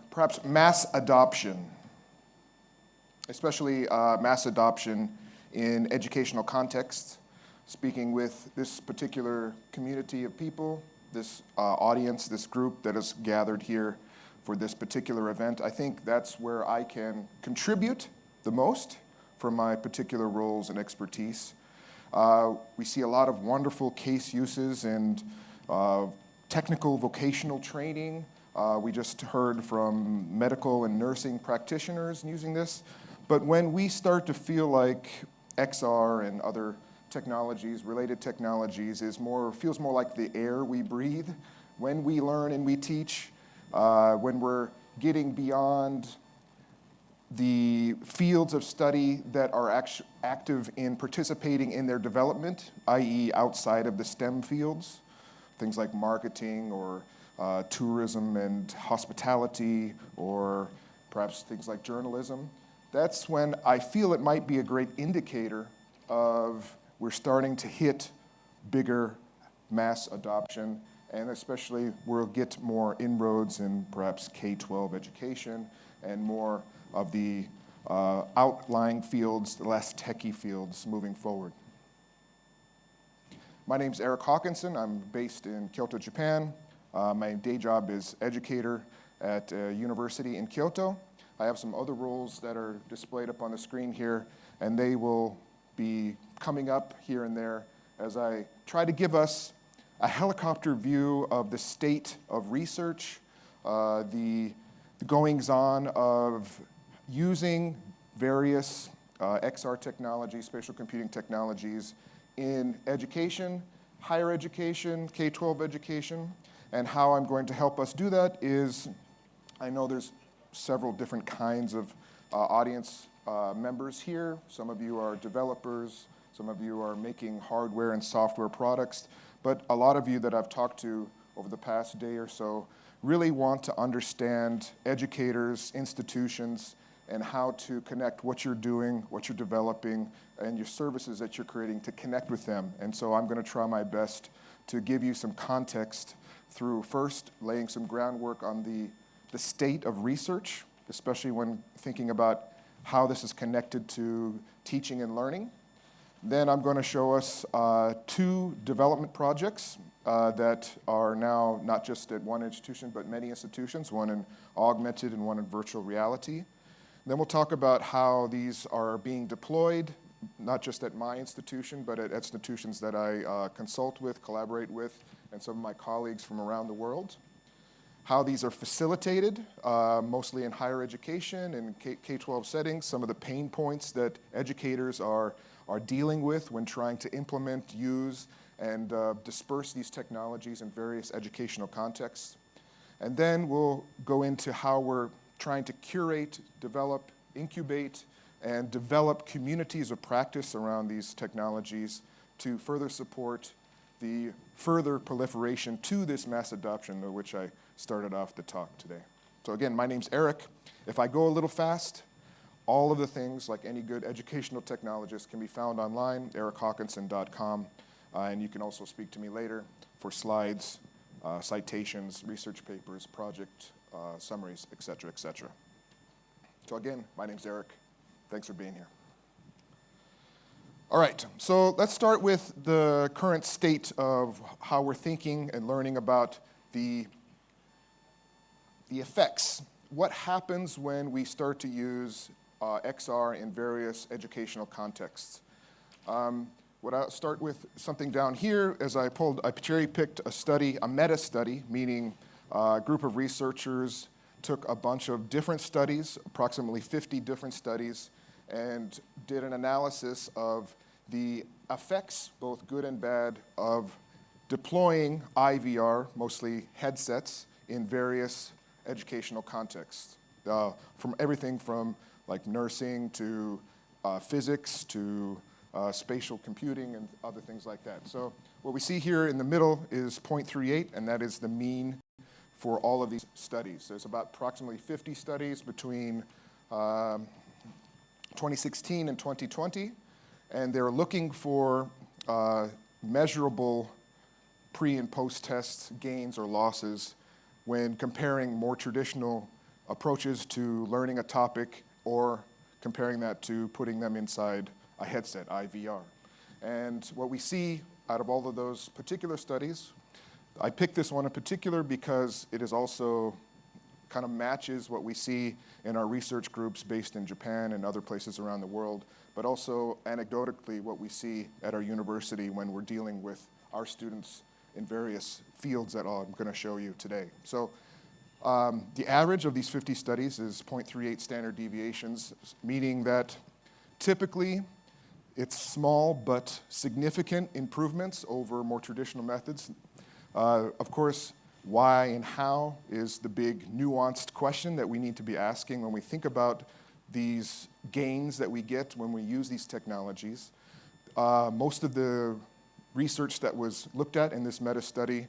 perhaps mass adoption, especially mass adoption in educational contexts. Speaking with this particular community of people, this audience, this group that is gathered here for this particular event, I think that's where I can contribute the most for my particular roles and expertise. We see a lot of wonderful case uses and technical vocational training. We just heard from medical and nursing practitioners using this. But when we start to feel like XR and other technologies, related technologies, feels more like the air we breathe, when we learn and we teach, when we're getting beyond the fields of study that are active in participating in their development, i.e. outside of the STEM fields, things like marketing or tourism and hospitality, or perhaps things like journalism, that's when I feel it might be a great indicator of we're starting to hit bigger mass adoption, and especially we'll get more inroads in perhaps K-12 education and more of the outlying fields, the less techie fields moving forward. My name's Eric Hawkinson. I'm based in Kyoto, Japan. My day job is educator at a university in Kyoto. I have some other roles that are displayed up on the screen here, and they will be coming up here and there as I try to give us a helicopter view of the state of research, the goings-on of using various XR technologies, spatial computing technologies in education, higher education, K-12 education, and how I'm going to help us do that is, I know there's several different kinds of audience members here. Some of you are developers, some of you are making hardware and software products, but a lot of you that I've talked to over the past day or so really want to understand educators, institutions, and how to connect what you're doing, what you're developing, and your services that you're creating to connect with them. And so I'm going to try my best to give you some context through first laying some groundwork on the state of research, especially when thinking about how this is connected to teaching and learning. Then I'm going to show us two development projects that are now not just at one institution, but many institutions, one in augmented and one in virtual reality. Then we'll talk about how these are being deployed, not just at my institution, but at institutions that I consult with, collaborate with, and some of my colleagues from around the world. How these are facilitated, mostly in higher education and K-12 settings, some of the pain points that educators are dealing with when trying to implement, use, and disperse these technologies in various educational contexts. And then we'll go into how we're trying to curate, develop, incubate, and develop communities of practice around these technologies to further support the further proliferation to this mass adoption of which I started off the talk today. So again, my name's Eric. If I go a little fast, all of the things, like any good educational technologist, can be found online, erichawkinson.com, and you can also speak to me later for slides, citations, research papers, project summaries, et cetera, et cetera. So again, my name's Eric. Thanks for being here. All right, so let's start with the current state of how we're thinking and learning about the effects. What happens when we start to use XR in various educational contexts? I'll start with something down here. As I cherry-picked a study, a meta-study, meaning a group of researchers took a bunch of different studies, approximately 50 different studies, and did an analysis of the effects, both good and bad, of deploying IVR, mostly headsets, in various educational contexts, from everything from like nursing to physics to spatial computing and other things like that. So what we see here in the middle is 0.38, and that is the mean for all of these studies. There's about approximately 50 studies between 2016 and 2020, and they're looking for measurable pre- and post-test gains or losses when comparing more traditional approaches to learning a topic or comparing that to putting them inside a headset, IVR. And what we see out of all of those particular studies, I picked this one in particular because it is also kind of matches what we see in our research groups based in Japan and other places around the world, but also anecdotally what we see at our university when we're dealing with our students in various fields that I'm going to show you today. So the average of these 50 studies is 0.38 standard deviations, meaning that typically it's small but significant improvements over more traditional methods. Of course, why and how is the big nuanced question that we need to be asking when we think about these gains that we get when we use these technologies. Most of the research that was looked at in this meta-study,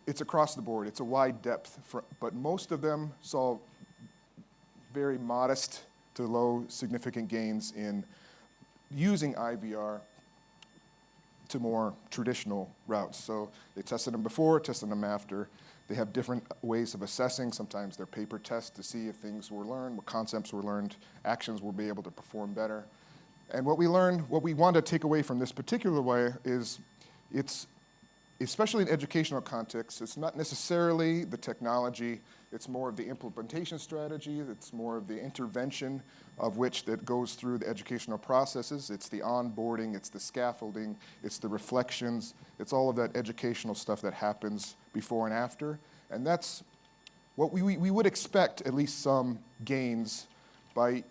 it's across the board. It's a wide depth, but most of them saw very modest to low significant gains in using IVR to more traditional routes. So they tested them before, tested them after. They have different ways of assessing. Sometimes they're paper tests to see if things were learned, what concepts were learned, actions will be able to perform better. And what we learned, what we want to take away from this particular way is it's, especially in educational contexts, it's not necessarily the technology, it's more of the implementation strategy, it's more of the intervention of which that goes through the educational processes. It's the onboarding, it's the scaffolding, it's the reflections, it's all of that educational stuff that happens before and after. And that's what we would expect at least some gains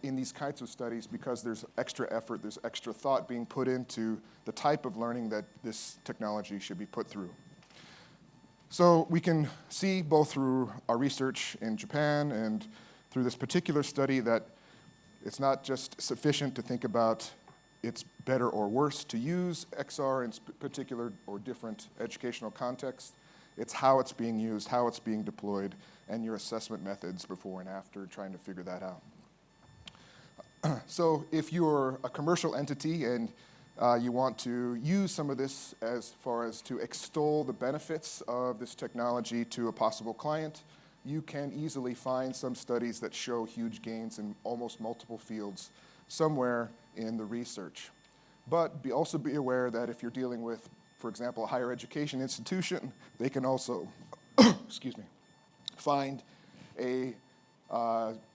in these kinds of studies because there's extra effort, there's extra thought being put into the type of learning that this technology should be put through. So we can see both through our research in Japan and through this particular study that it's not just sufficient to think about it's better or worse to use XR in particular or different educational contexts. It's how it's being used, how it's being deployed, and your assessment methods before and after trying to figure that out. So if you're a commercial entity and you want to use some of this as far as to extol the benefits of this technology to a possible client, you can easily find some studies that show huge gains in almost multiple fields somewhere in the research. But also be aware that if you're dealing with, for example, a higher education institution, they can also, excuse me, find a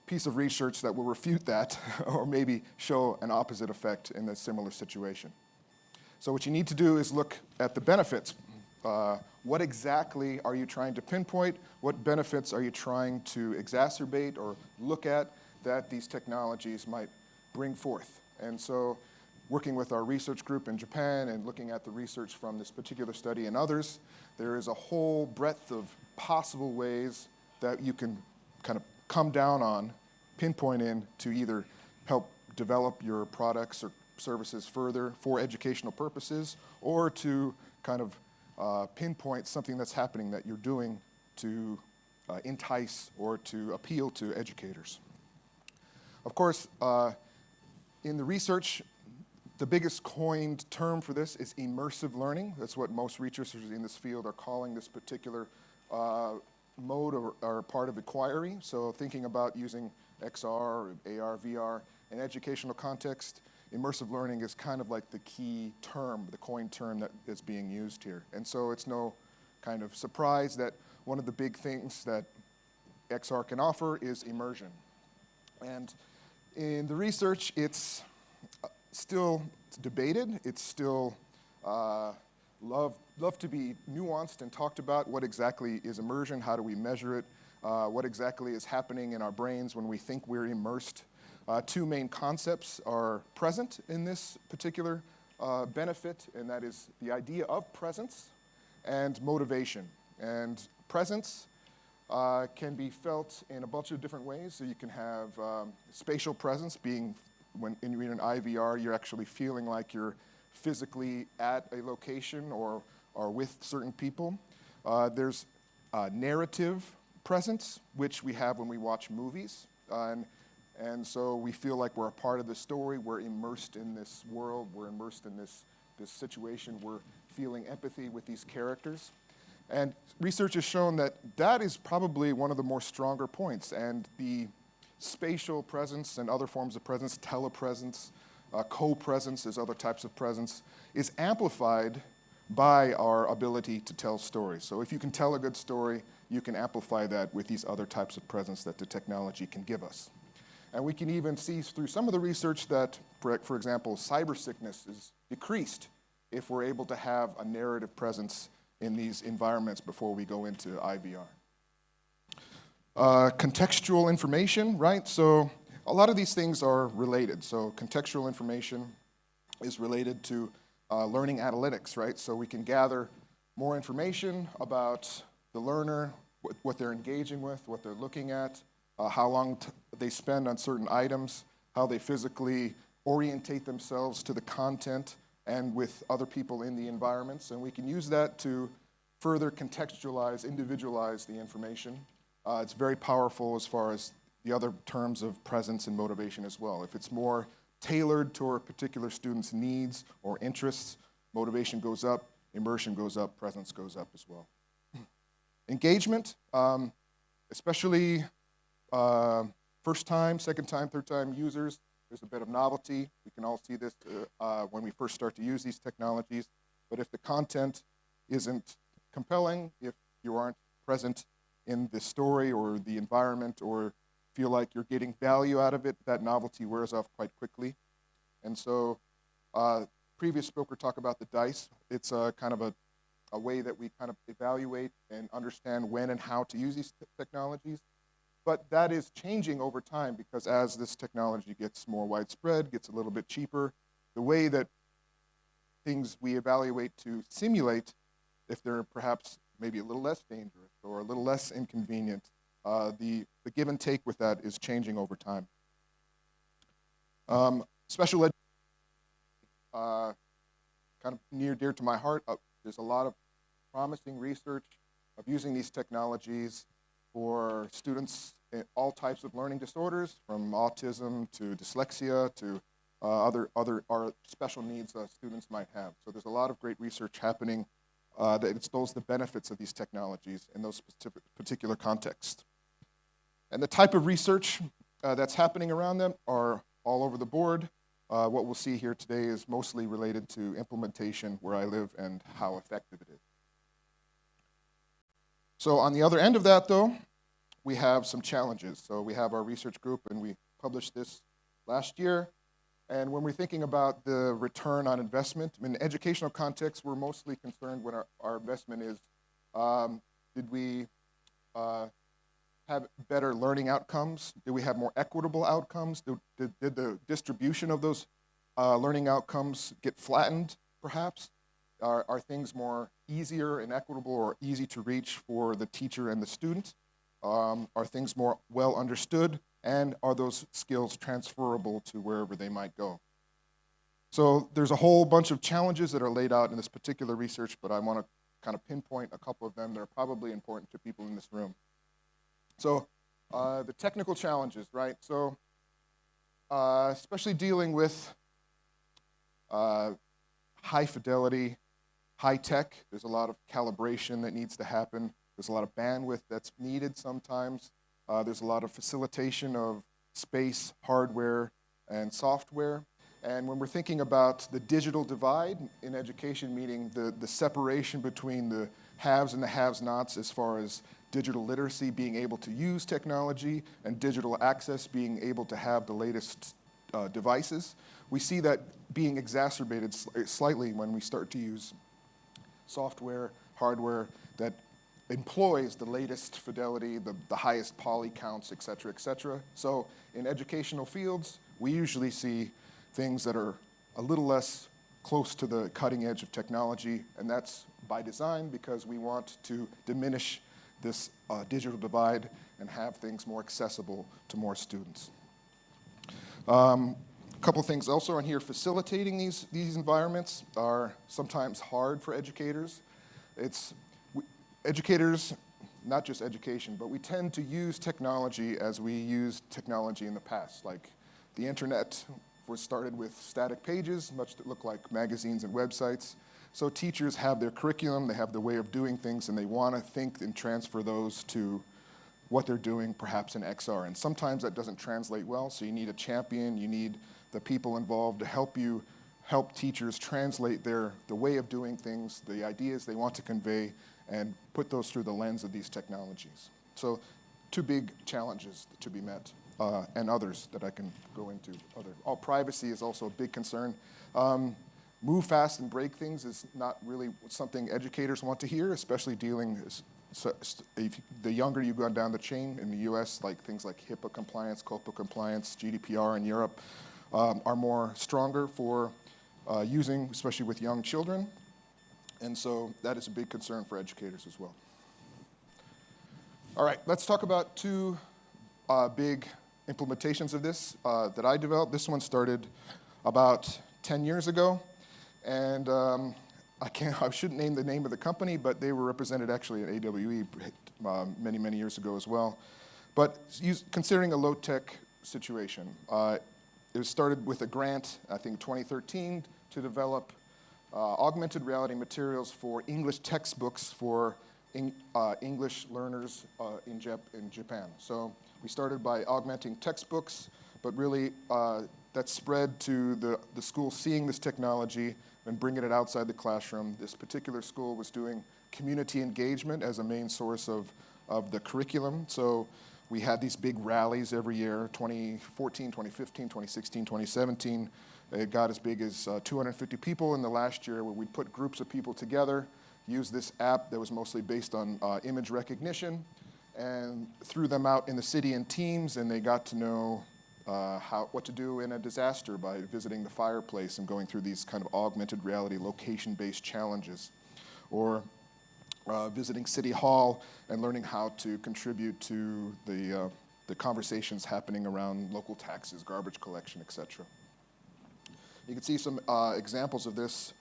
piece of research that will refute that or maybe show an opposite effect in a similar situation. So what you need to do is look at the benefits. What exactly are you trying to pinpoint? What benefits are you trying to exacerbate or look at that these technologies might bring forth? And so working with our research group in Japan and looking at the research from this particular study and others, there is a whole breadth of possible ways that you can kind of come down on, pinpoint in to either help develop your products or services further for educational purposes or to kind of pinpoint something that's happening that you're doing to entice or to appeal to educators. Of course, in the research, the biggest coined term for this is immersive learning. That's what most researchers in this field are calling this particular mode or part of inquiry. So thinking about using XR, or AR, VR in educational context, immersive learning is kind of like the key term, the coined term that is being used here. And so it's no kind of surprise that one of the big things that XR can offer is immersion. And in the research, it's still debated. It's still love to be nuanced and talked about. What exactly is immersion? How do we measure it? What exactly is happening in our brains when we think we're immersed? Two main concepts are present in this particular benefit, and that is the idea of presence and motivation. And presence can be felt in a bunch of different ways. So you can have spatial presence, being when you're in an IVR, you're actually feeling like you're physically at a location or with certain people. There's narrative presence, which we have when we watch movies. And so we feel like we're a part of the story. We're immersed in this world. We're immersed in this situation. We're feeling empathy with these characters. And research has shown that that is probably one of the more stronger points, and the spatial presence and other forms of presence, telepresence, co-presence, as other types of presence, is amplified by our ability to tell stories. So if you can tell a good story, you can amplify that with these other types of presence that the technology can give us. And we can even see through some of the research that, for example, cyber sickness is decreased if we're able to have a narrative presence in these environments before we go into IVR. Contextual information, right? So a lot of these things are related. So contextual information is related to learning analytics, right? So we can gather more information about the learner, what they're engaging with, what they're looking at, how long they spend on certain items, how they physically orientate themselves to the content and with other people in the environments. And we can use that to further contextualize, individualize the information. It's very powerful as far as the other terms of presence and motivation as well. If it's more tailored to a particular student's needs or interests, motivation goes up, immersion goes up, presence goes up as well. Engagement, especially first time, second time, third time users, there's a bit of novelty. We can all see this when we first start to use these technologies. But if the content isn't compelling, if you aren't present in the story or the environment or feel like you're getting value out of it, that novelty wears off quite quickly. And so previous speaker talked about the dice. It's kind of a way that we kind of evaluate and understand when and how to use these technologies. But that is changing over time because as this technology gets more widespread, gets a little bit cheaper, the way that things we evaluate to simulate, if they're perhaps maybe a little less dangerous or a little less inconvenient, the give and take with that is changing over time. Special ed, kind of near dear to my heart. There's a lot of promising research of using these technologies for students in all types of learning disorders, from autism to dyslexia to other special needs students might have. So there's a lot of great research happening that extols the benefits of these technologies in those particular contexts. And the type of research that's happening around them are all over the board. What we'll see here today is mostly related to implementation where I live and how effective it is. So on the other end of that, though, we have some challenges. So we have our research group, and we published this last year. And when we're thinking about the return on investment, in the educational context, we're mostly concerned when our investment is, did we have better learning outcomes? Did we have more equitable outcomes? Did the distribution of those learning outcomes get flattened, perhaps? Are things more easier and equitable or easy to reach for the teacher and the student? Are things more well understood? And are those skills transferable to wherever they might go? So there's a whole bunch of challenges that are laid out in this particular research, but I want to kind of pinpoint a couple of them that are probably important to people in this room. So the technical challenges, right? So especially dealing with high fidelity, high tech, there's a lot of calibration that needs to happen. There's a lot of bandwidth that's needed sometimes. There's a lot of facilitation of space, hardware, and software. And when we're thinking about the digital divide in education, meaning the separation between the haves and the have-nots as far as digital literacy, being able to use technology, and digital access, being able to have the latest devices, we see that being exacerbated slightly when we start to use software, hardware that employs the latest fidelity, the highest poly counts, et cetera, et cetera. So in educational fields, we usually see things that are a little less close to the cutting edge of technology, and that's by design because we want to diminish this digital divide and have things more accessible to more students. A couple things also on here. Facilitating these environments are sometimes hard for educators. Educators, not just education, but we tend to use technology as we used technology in the past. Like the internet was started with static pages, much that look like magazines and websites. So teachers have their curriculum, they have the way of doing things, and they want to think and transfer those to what they're doing, perhaps in XR. And sometimes that doesn't translate well, so you need a champion, you need the people involved to help teachers translate the way of doing things, the ideas they want to convey, and put those through the lens of these technologies. So 2 big challenges to be met, and others that I can go into. Privacy is also a big concern. Move fast and break things is not really something educators want to hear, especially dealing, if the younger you go down the chain in the US, like things like HIPAA compliance, COPPA compliance, GDPR in Europe, are more stronger for using, especially with young children. And so that is a big concern for educators as well. All right, let's talk about 2 big implementations of this that I developed. This one started about 10 years ago. And I shouldn't name the name of the company, but they were represented actually at AWE many, many years ago as well. But considering a low-tech situation, it started with a grant, I think 2013, to develop augmented reality materials for English textbooks for English learners in Japan. So we started by augmenting textbooks, but really that spread to the school seeing this technology and bringing it outside the classroom. This particular school was doing community engagement as a main source of the curriculum. So we had these big rallies every year, 2014, 2015, 2016, 2017. It got as big as 250 people in the last year, where we'd put groups of people together, use this app that was mostly based on image recognition, and threw them out in the city in teams, and they got to know what to do in a disaster by visiting the fireplace and going through these kind of augmented reality location-based challenges, or visiting City Hall and learning how to contribute to the conversations happening around local taxes, garbage collection, etc. You can see some examples of this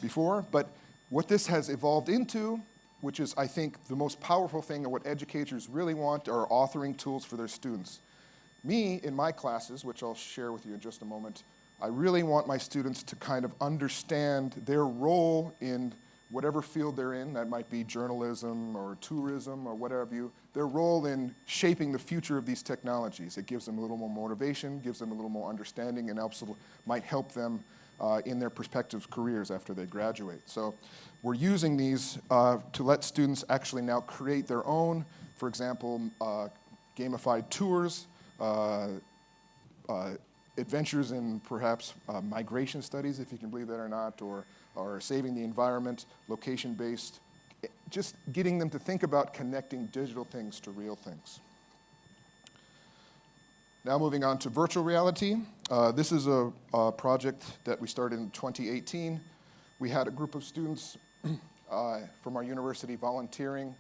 before, but what this has evolved into, which is, I think, the most powerful thing and what educators really want, are authoring tools for their students. Me, in my classes, which I'll share with you in just a moment, I really want my students to kind of understand their role in whatever field they're in. That might be journalism or tourism or whatever their role in shaping the future of these technologies. It gives them a little more motivation, gives them a little more understanding, and might help them in their prospective careers after they graduate. So we're using these to let students actually now create their own, for example, gamified tours, adventures in perhaps migration studies, if you can believe that or not, or saving the environment, location-based, just getting them to think about connecting digital things to real things. Now moving on to virtual reality. This is a project that we started in 2018. We had a group of students from our university volunteering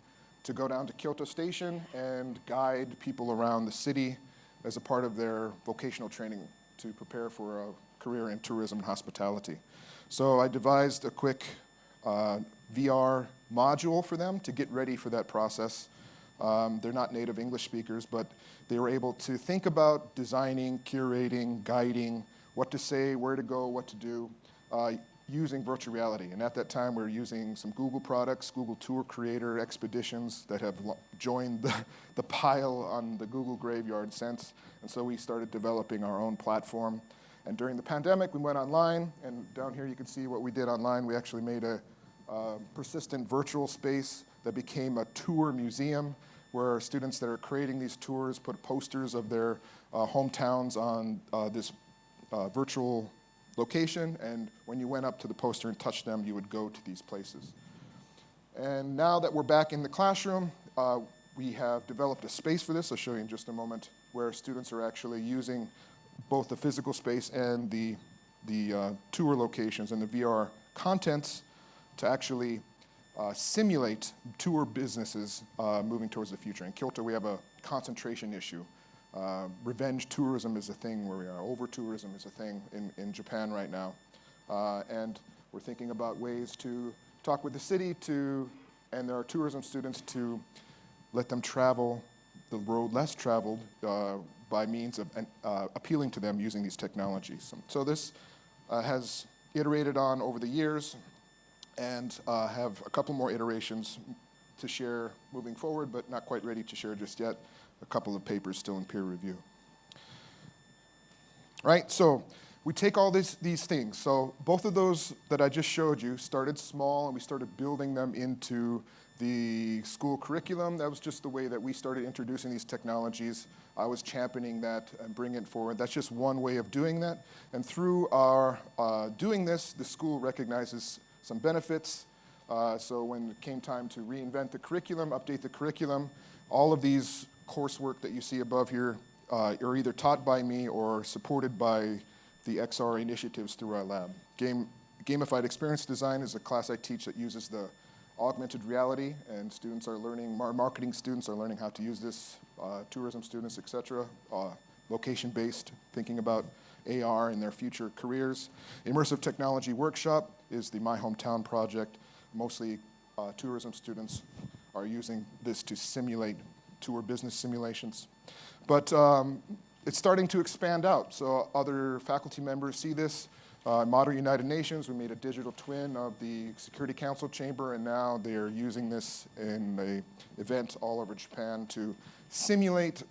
to go down to Kyoto Station and guide people around the city as a part of their vocational training to prepare for a career in tourism and hospitality. So I devised a quick VR module for them to get ready for that process. They're not native English speakers, but they were able to think about designing, curating, guiding, what to say, where to go, what to do, using virtual reality. And at that time, we were using some Google products, Google Tour Creator expeditions that have joined the pile on the Google graveyard since. And so we started developing our own platform. And during the pandemic, we went online, and down here you can see what we did online. We actually made a persistent virtual space that became a tour museum, where students that are creating these tours put posters of their hometowns on this virtual location, and when you went up to the poster and touched them, you would go to these places. And now that we're back in the classroom, we have developed a space for this. I'll show you in just a moment, where students are actually using both the physical space and the tour locations and the VR contents to actually simulate tour businesses moving towards the future. In Kyoto, we have a concentration issue. Revenge tourism is a thing where we are. Over-tourism is a thing in Japan right now. And we're thinking about ways to talk with the city and there are tourism students, to let them travel the road less traveled by means of appealing to them using these technologies. So this has iterated on over the years and have a couple more iterations to share moving forward, but not quite ready to share just yet. A couple of papers still in peer review. Right, so we take all these things. So both of those that I just showed you started small, and we started building them into the school curriculum. That was just the way that we started introducing these technologies. I was championing that and bringing it forward. That's just one way of doing that. And through our doing this, the school recognizes some benefits. So when it came time to reinvent the curriculum, update the curriculum, all of these coursework that you see above here are either taught by me or supported by the XR initiatives through our lab. Gamified experience design is a class I teach that uses the augmented reality, and students are learning, marketing students are learning how to use this, tourism students, et cetera, location-based, thinking about AR in their future careers. Immersive technology workshop is the My Hometown project. Mostly tourism students are using this to simulate tour business simulations. But it's starting to expand out, so other faculty members see this. Modern United Nations, we made a digital twin of the Security Council chamber, and now they're using this in an event all over Japan to simulate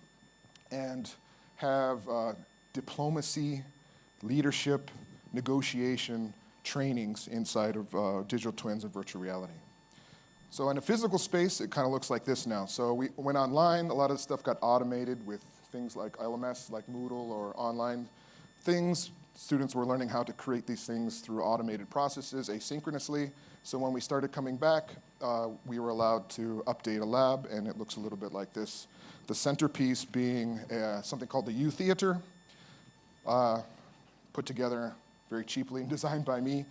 and have diplomacy, leadership, negotiation trainings inside of digital twins and virtual reality. So in a physical space, it kind of looks like this now. So we went online, a lot of the stuff got automated with things like LMS, like Moodle, or online things. Students were learning how to create these things through automated processes asynchronously. So when we started coming back, we were allowed to update a lab, and it looks a little bit like this. The centerpiece being something called the U Theater, put together very cheaply and designed by me.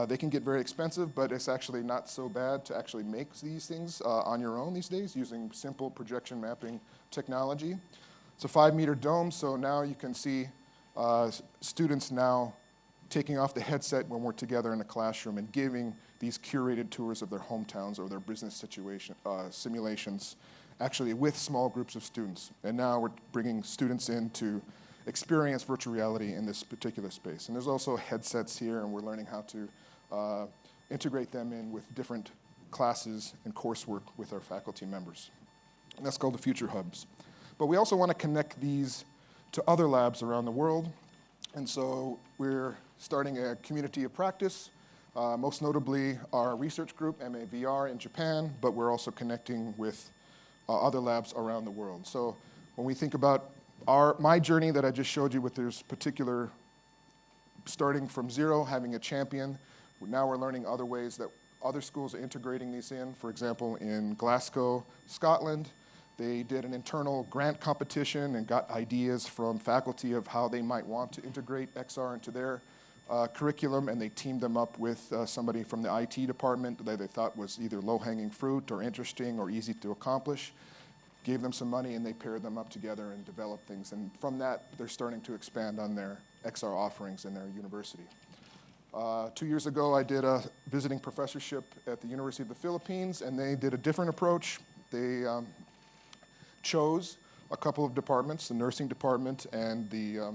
They can get very expensive, but it's actually not so bad to actually make these things on your own these days using simple projection mapping technology. It's a 5-meter dome, so now you can see students now taking off the headset when we're together in a classroom and giving these curated tours of their hometowns or their business situation simulations, actually with small groups of students. And now we're bringing students in to experience virtual reality in this particular space. And there's also headsets here, and we're learning how to integrate them in with different classes and coursework with our faculty members. And that's called the Future Hubs. But we also want to connect these to other labs around the world. And so we're starting a community of practice, most notably our research group, MAVR, in Japan, but we're also connecting with other labs around the world. So when we think about my journey that I just showed you with this particular, starting from zero, having a champion, now we're learning other ways that other schools are integrating these in. For example, in Glasgow, Scotland, they did an internal grant competition and got ideas from faculty of how they might want to integrate XR into their curriculum, and they teamed them up with somebody from the IT department that they thought was either low-hanging fruit or interesting or easy to accomplish. Gave them some money, and they paired them up together and developed things. And from that, they're starting to expand on their XR offerings in their university. 2 years ago, I did a visiting professorship at the University of the Philippines, and they did a different approach. They chose a couple of departments, the nursing department and the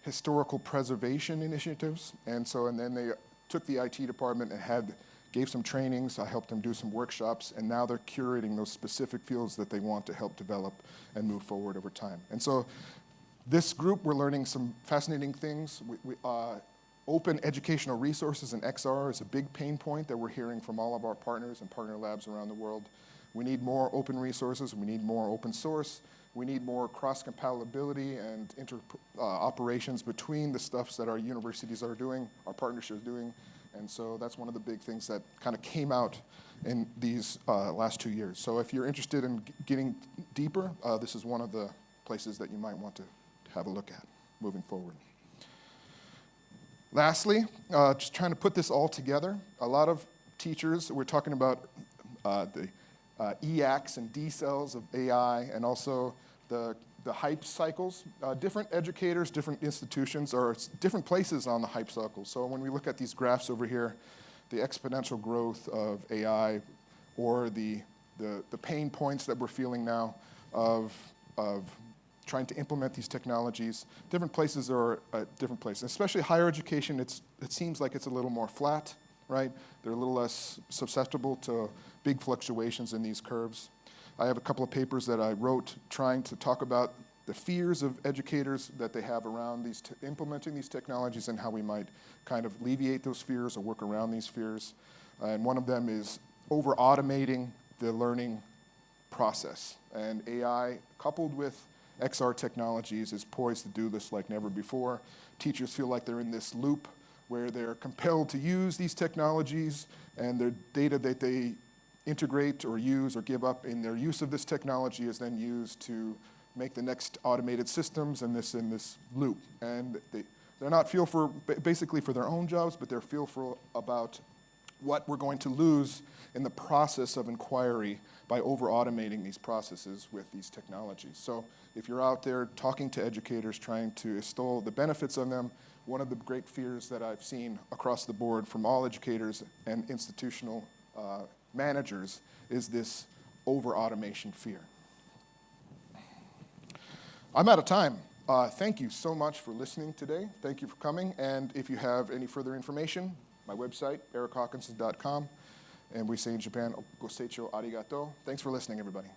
historical preservation initiatives. And then they took the IT department and gave some trainings. I helped them do some workshops, and now they're curating those specific fields that they want to help develop and move forward over time. And so this group, we're learning some fascinating things. Open educational resources in XR is a big pain point that we're hearing from all of our partners and partner labs around the world. We need more open resources. We need more open source. We need more cross-compatibility and operations between the stuffs that our universities are doing, our partnerships are doing. And so that's one of the big things that kind of came out in these last 2 years. So if you're interested in getting deeper, this is one of the places that you might want to have a look at moving forward. Lastly, just trying to put this all together. A lot of teachers, we're talking about the EACs and D cells of AI, and also the hype cycles. Different educators, different institutions, or different places on the hype cycle. So when we look at these graphs over here, the exponential growth of AI, or the pain points that we're feeling now of trying to implement these technologies. Different places are different places, especially higher education. It seems like it's a little more flat, right? They're a little less susceptible to big fluctuations in these curves. I have a couple of papers that I wrote trying to talk about the fears of educators that they have around implementing these technologies and how we might kind of alleviate those fears or work around these fears. And one of them is over-automating the learning process. And AI, coupled with XR technologies, is poised to do this like never before. Teachers feel like they're in this loop where they're compelled to use these technologies, and the data that they integrate or use or give up in their use of this technology is then used to make the next automated systems in this loop. And they're not fearful basically for their own jobs, but they're fearful about what we're going to lose in the process of inquiry by over-automating these processes with these technologies. So if you're out there talking to educators, trying to extol the benefits of them, one of the great fears that I've seen across the board from all educators and institutional managers is this over-automation fear. I'm out of time. Thank you so much for listening today. Thank you for coming. And if you have any further information, my website, erichawkinson.com. And we say in Japan, goseicho arigato. Thanks for listening, everybody.